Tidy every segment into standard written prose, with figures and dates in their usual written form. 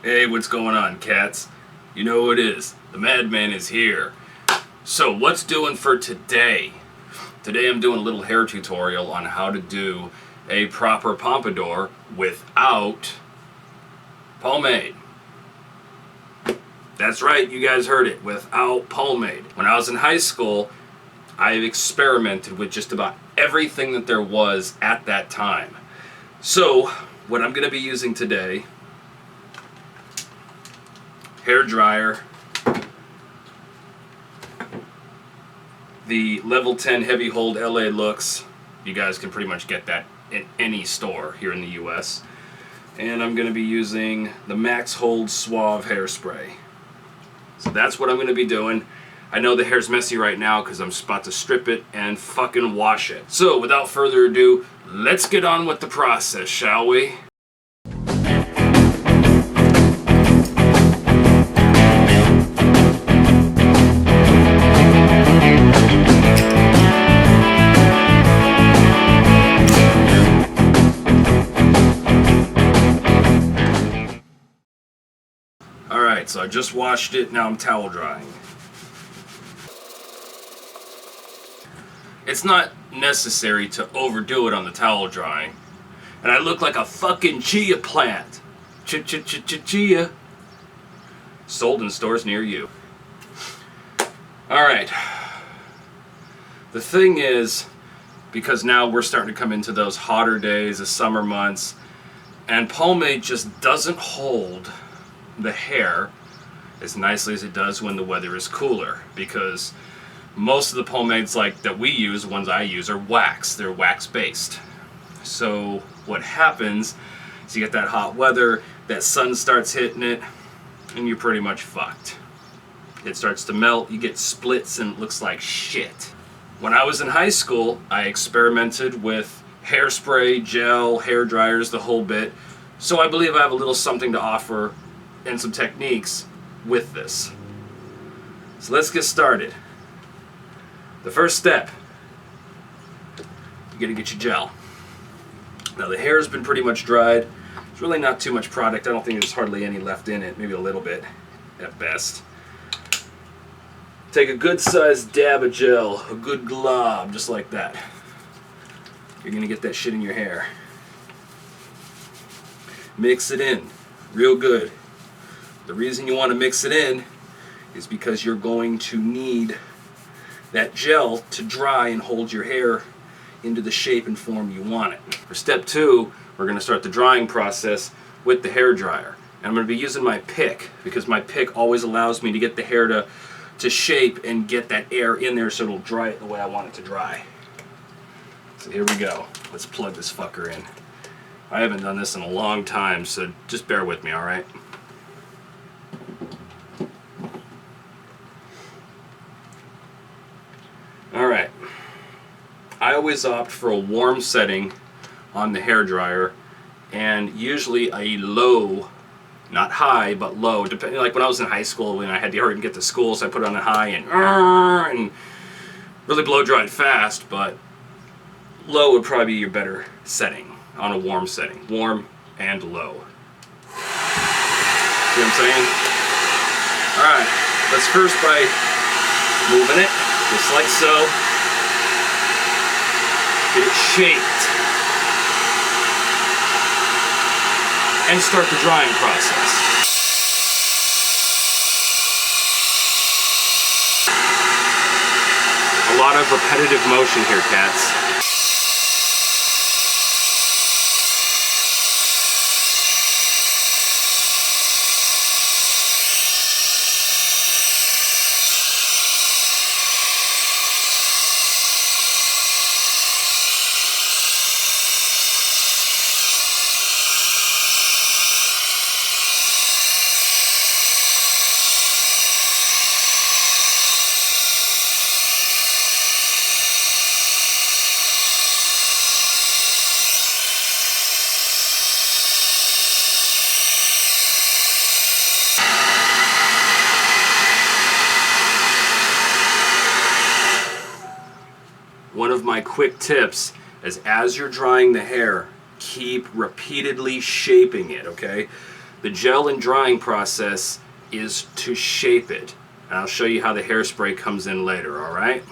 Hey, what's going on, cats? You know who it is. The Madman is here. So, what's doing for today? Today I'm doing a little hair tutorial on how to do a proper pompadour without pomade. That's right, you guys heard it, without pomade. When I was in high school, I experimented with just about everything that there was at that time. So, what I'm going to be using today: hair dryer, the level 10 heavy hold LA Looks. You guys can pretty much get that in any store here in the US. And I'm going to be using the Max Hold Suave Hairspray. So that's what I'm going to be doing. I know the hair's messy right now because I'm about to strip it and fucking wash it. So without further ado, let's get on with the process, shall we? Alright, so I just washed it, now I'm towel drying. It's not necessary to overdo it on the towel drying. And I look like a fucking chia plant. Chia. Sold in stores near you. Alright. The thing is, because now we're starting to come into those hotter days, the summer months, and pomade just doesn't hold the hair as nicely as it does when the weather is cooler, because most of the pomades like that we use, the ones I use, are wax. They're wax based. So what happens is you get that hot weather, that sun starts hitting it, and you're pretty much fucked. It starts to melt, you get splits, and it looks like shit. When I was in high school, I experimented with hairspray, gel, hair dryers, the whole bit. So I believe I have a little something to offer and some techniques with this. So let's get started. The first step, you're gonna get your gel. Now the hair's been pretty much dried. There's really not too much product. I don't think there's hardly any left in it, maybe a little bit at best. Take a good sized dab of gel, a good glob, just like that. You're gonna get that shit in your hair. Mix it in real good. The reason you want to mix it in is because you're going to need that gel to dry and hold your hair into the shape and form you want it. For step 2, we're going to start the drying process with the hair dryer. And I'm going to be using my pick, because my pick always allows me to get the hair to shape and get that air in there so it'll dry it the way I want it to dry. So here we go. Let's plug this fucker in. I haven't done this in a long time, so just bear with me, alright? Alright, I always opt for a warm setting on the hair dryer, and usually a low, not high, but low, depending. Like when I was in high school, when I had to hurry and get to school, so I put it on a high and really blow dry it fast, but low would probably be your better setting on a warm setting. Warm and low. See what I'm saying? Alright, let's first by moving it. Just like so. Get it shaped. And start the drying process. A lot of repetitive motion here, cats. One of my quick tips is, as you're drying the hair, keep repeatedly shaping it, okay? The gel and drying process is to shape it. And I'll show you how the hairspray comes in later, all right?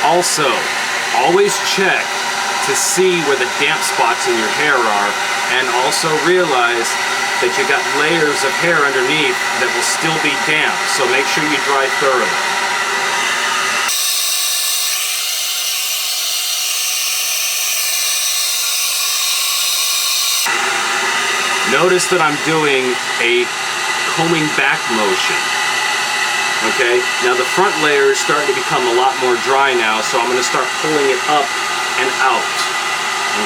Also, always check to see where the damp spots in your hair are, and also realize that you got layers of hair underneath that will still be damp, so make sure you dry thoroughly. Notice that I'm doing a combing back motion. Okay, now the front layer is starting to become a lot more dry now, so I'm going to start pulling it up and out.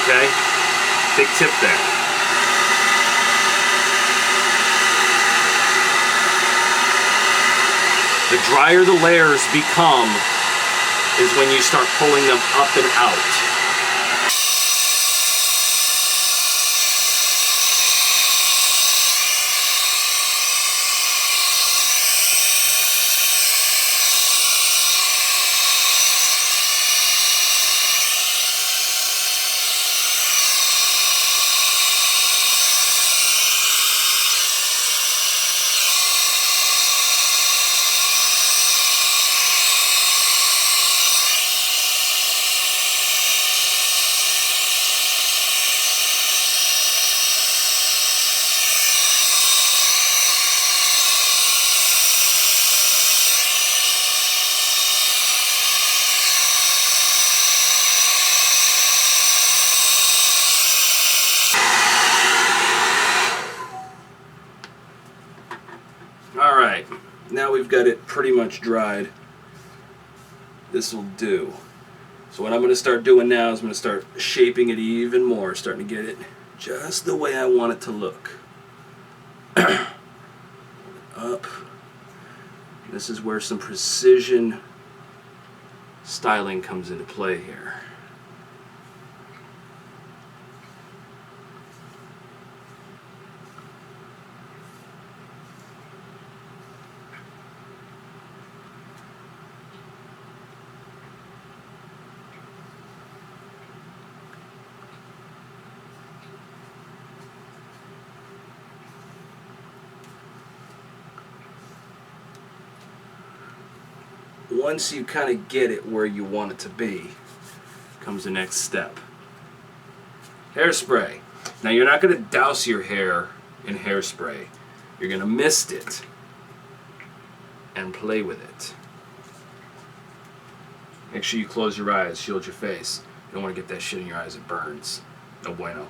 Okay, big tip there. The drier the layers become is when you start pulling them up and out. Alright, now we've got it pretty much dried. This will do. So what I'm going to start doing now is I'm going to start shaping it even more, starting to get it just the way I want it to look. Up. This is where some precision styling comes into play here. Once you kind of get it where you want it to be, comes the next step. Hairspray. Now you're not going to douse your hair in hairspray. You're going to mist it and play with it. Make sure you close your eyes, shield your face. You don't want to get that shit in your eyes, it burns. No bueno.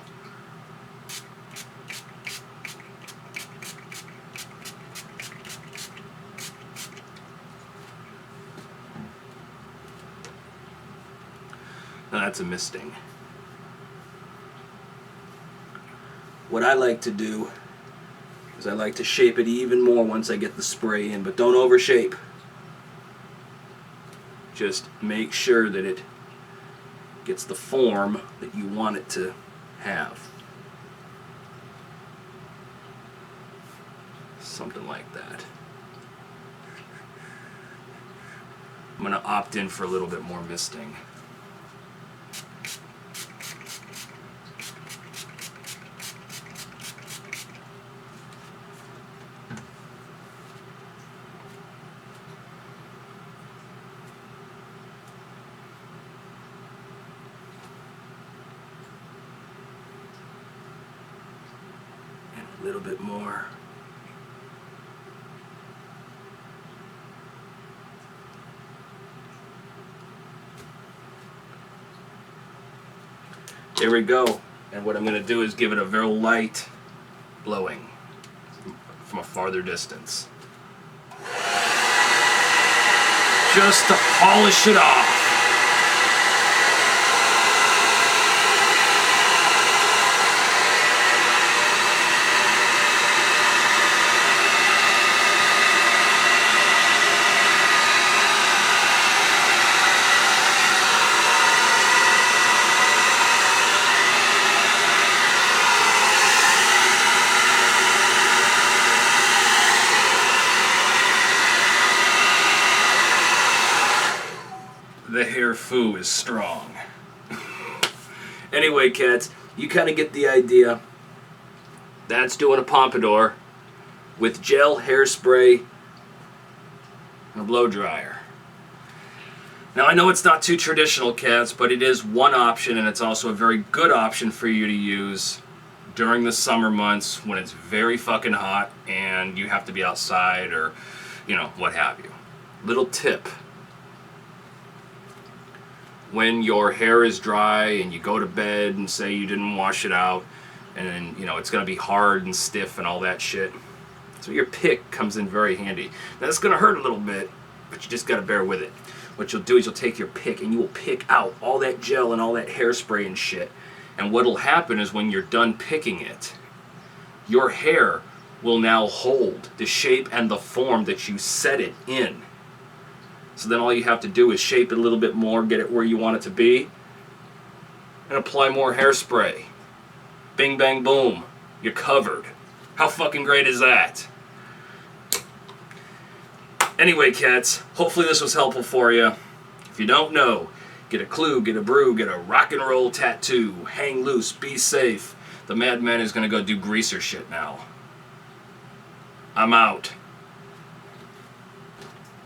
Now that's a misting. What I like to do is I like to shape it even more once I get the spray in, but don't overshape. Just make sure that it gets the form that you want it to have. Something like that. I'm going to opt in for a little bit more misting. A little bit more. There we go. And what I'm going to do is give it a very light blowing from a farther distance. Just to polish it off. the hair foo is strong. Anyway, cats, you kind of get the idea. That's doing a pompadour with gel, hairspray, and a blow dryer. Now, I know it's not too traditional, cats, but it is one option, and it's also a very good option for you to use during the summer months when it's very fucking hot and you have to be outside or, you know, what have you. Little tip. When your hair is dry and you go to bed and say you didn't wash it out, and then, you know, it's going to be hard and stiff and all that shit. So your pick comes in very handy. Now, it's going to hurt a little bit, but you just got to bear with it. What you'll do is you'll take your pick and you will pick out all that gel and all that hairspray and shit. And what'll happen is when you're done picking it, your hair will now hold the shape and the form that you set it in. So then all you have to do is shape it a little bit more, get it where you want it to be, and apply more hairspray. Bing, bang, boom. You're covered. How fucking great is that? Anyway, cats, hopefully this was helpful for you. If you don't know, get a clue, get a brew, get a rock and roll tattoo. Hang loose, be safe. The madman is going to go do greaser shit now. I'm out.